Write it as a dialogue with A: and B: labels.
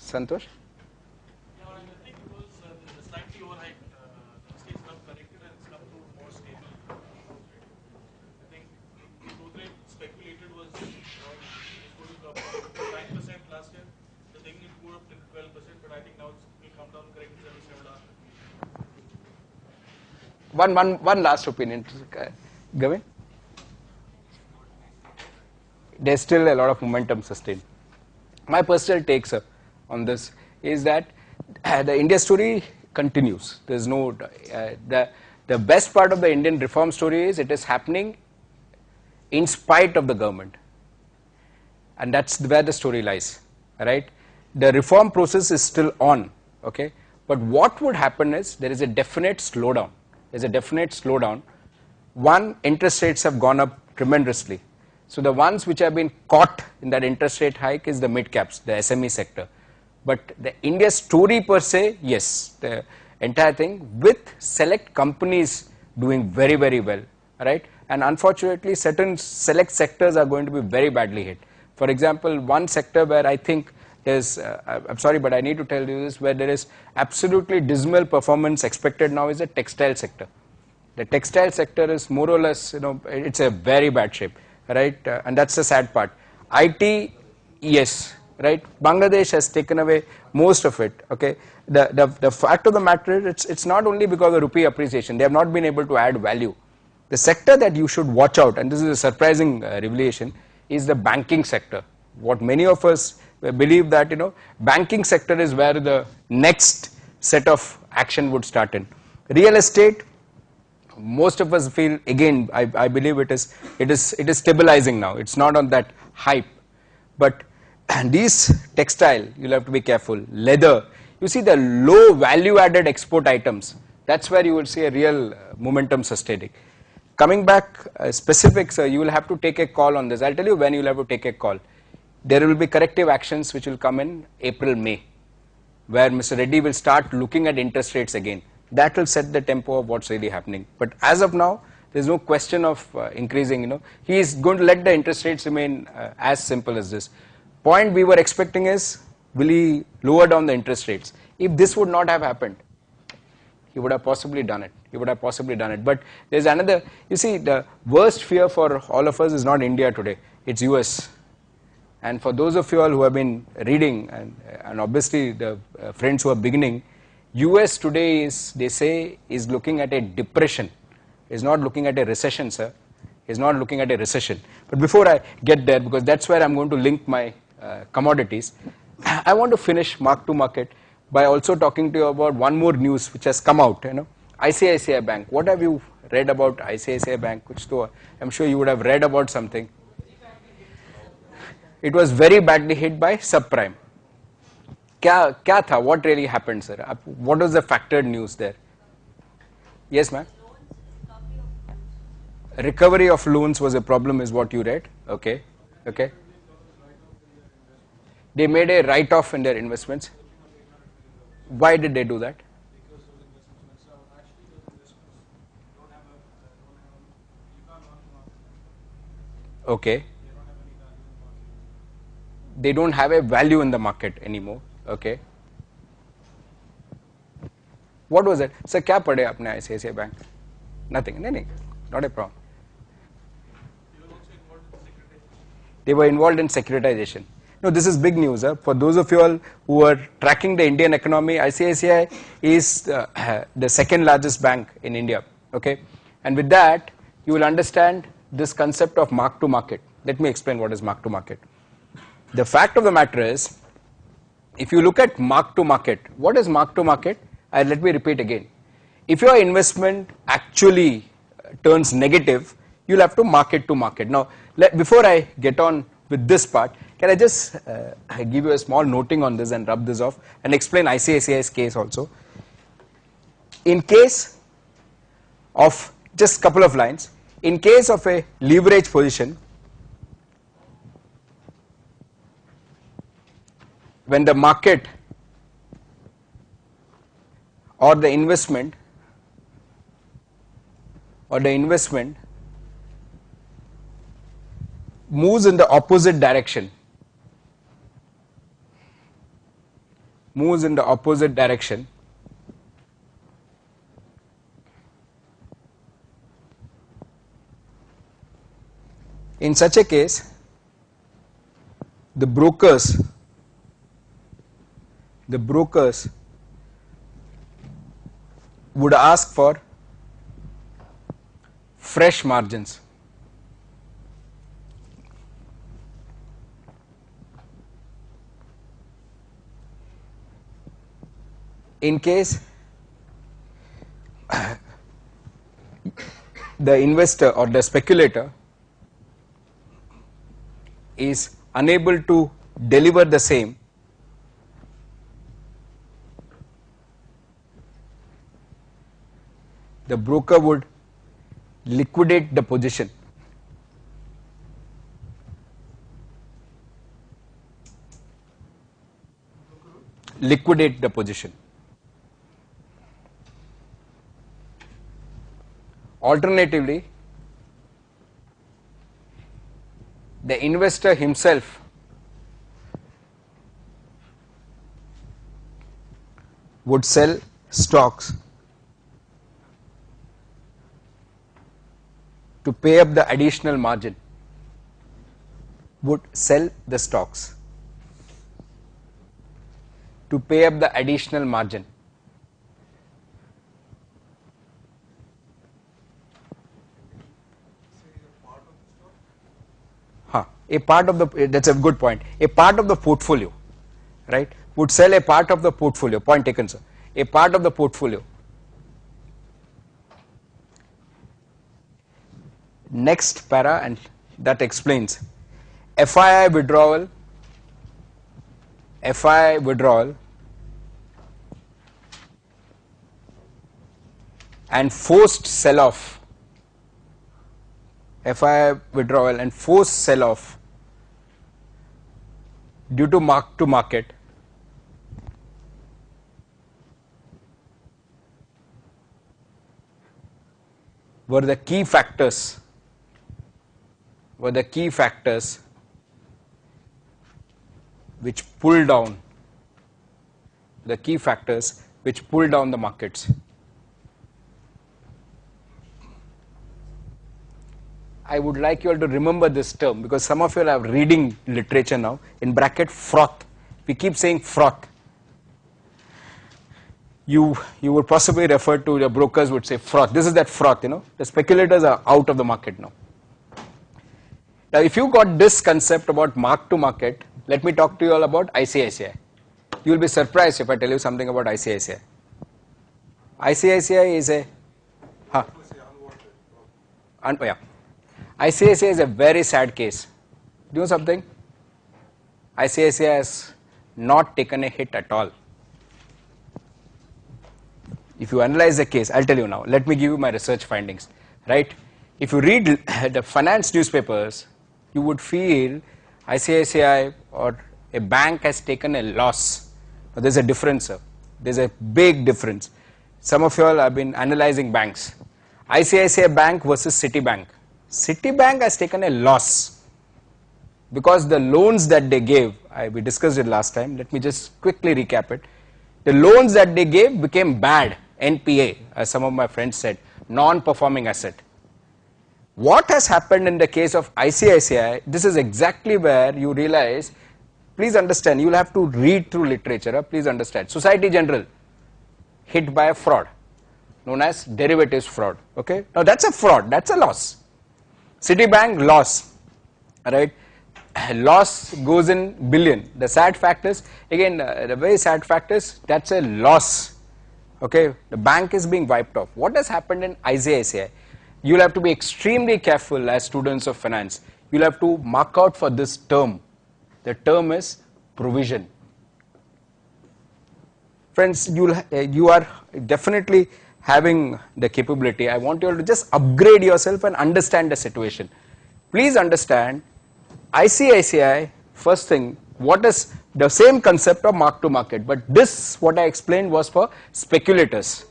A: Santosh?
B: Yeah, I think it was slightly overhyped. The states have corrected and it's come to more stable growth rate. I think the growth rate speculated was around, it's going to go up from 9% last year. They're taking it to go up to 12%, but I think now it will come down correctly to 7.5%.
A: One last opinion, Gavin. There's still a lot of momentum sustained. My personal take, sir, on this is that the India story continues. There's no the best part of the Indian reform story is it is happening in spite of the government, and that's where the story lies. Right? The reform process is still on. Okay, but what would happen is there is a definite slowdown. There's a definite slowdown. One, interest rates have gone up tremendously. So the ones which have been caught in that interest rate hike is the mid caps, the SME sector. But the India story per se, yes, the entire thing with select companies doing very, very well, right? And unfortunately, certain select sectors are going to be very badly hit. For example, one sector where I think there's, I'm sorry, but I need to tell you this, where there is absolutely dismal performance expected now is the textile sector. The textile sector is more or less, it's a very bad shape. Right, and that's the sad part. IT, yes, right. Bangladesh has taken away most of it. Okay, the fact of the matter is it's not only because of rupee appreciation. They have not been able to add value. The sector that you should watch out, and this is a surprising revelation, is the banking sector. What many of us believe that banking sector is where the next set of action would start in. Real estate. Most of us feel again. I believe it is stabilizing now. It's not on that hype, but these textile you'll have to be careful. Leather, you see the low value-added export items. That's where you will see a real momentum sustaining. Coming back specifics, you will have to take a call on this. I'll tell you when you'll have to take a call. There will be corrective actions which will come in April, May, where Mr. Reddy will start looking at interest rates again. That will set the tempo of what's really happening. But as of now, there's no question of increasing. He is going to let the interest rates remain as simple as this. Point we were expecting is, will he lower down the interest rates? If this would not have happened, he would have possibly done it. But there's another, you see, the worst fear for all of us is not India today, it's US. And for those of you all who have been reading, and obviously the friends who are beginning, US today is, they say, is looking at a depression, is not looking at a recession, sir, is not looking at a recession. But before I get there, because that's where I'm going to link my commodities, I want to finish mark to market by also talking to you about one more news which has come out, ICICI Bank. What have you read about ICICI Bank? Which though I'm sure you would have read about something. It was very badly hit by subprime. क्या था? What really happened, sir? What was the factored news there? Yes, ma'am. Recovery of loans was a problem, is what you read. Okay, okay. They made a write-off in their investments. Why did they do that? Okay. They don't have a value in the market anymore. Okay. What was it? Sir, क्या पढ़े आपने ICICI Bank? Nothing. नहीं, not a problem. They were involved in securitization. No, this is big news. For those of you all who are tracking the Indian economy, ICICI is the second largest bank in India. Okay, and with that, you will understand this concept of mark to market. Let me explain what is mark to market. The fact of the matter is, if you look at mark to market, what is mark to market? Let me repeat again. If your investment actually turns negative, you'll have to mark it to market. Now, before I get on with this part, can I just give you a small noting on this and rub this off and explain ICICI's case also. In case of, just couple of lines, in case of a leverage position, when the market or the investment moves in the opposite direction, moves in the opposite direction, in such a case, the brokers would ask for fresh margins. In case the investor or the speculator is unable to deliver the same, the broker would liquidate the position. Liquidate the position. Alternatively, the investor himself would sell stocks to pay up the additional margin, would sell the stocks to pay up the additional margin. A part of the, that's a good point, a part of the portfolio, right, would sell a part of the portfolio, point taken sir, a part of the portfolio. Next para, and that explains FII withdrawal and forced sell-off, FII withdrawal and forced sell-off due to mark to market were the key factors which pulled down the markets. I would like you all to remember this term because some of you are reading literature now, in bracket froth. We keep saying froth. You would possibly refer to, the brokers would say froth. This is that froth, you know. The speculators are out of the market now. Now if you got this concept about mark to market, let me talk to you all about ICICI. You will be surprised if I tell you something about ICICI. ICICI is a, ICICI is a very sad case. Do you know something? ICICI has not taken a hit at all. If you analyze the case, I'll tell you now. Let me give you my research findings. Right? If you read the finance newspapers, you would feel ICICI or a bank has taken a loss. But there's a difference, sir. There's a big difference. Some of you all have been analyzing banks. ICICI Bank versus Citibank. Citibank has taken a loss because the loans that they gave, we discussed it last time, let me just quickly recap it. The loans that they gave became bad, NPA, as some of my friends said, non-performing asset. What has happened in the case of ICICI, this is exactly where you realize, please understand, you will have to read through literature, please understand. Society General, hit by a fraud, known as derivatives fraud, okay. Now that's a fraud, that's a loss. Citibank loss, right, loss goes in billion. The sad fact is, again, the very sad fact is, that's a loss, okay. The bank is being wiped off. What has happened in ICICI? You will have to be extremely careful as students of finance. You will have to mark out for this term. The term is provision. Friends, you are definitely having the capability. I want you all to just upgrade yourself and understand the situation. Please understand, ICICI, first thing, what is the same concept of mark to market, but this, what I explained, was for speculators.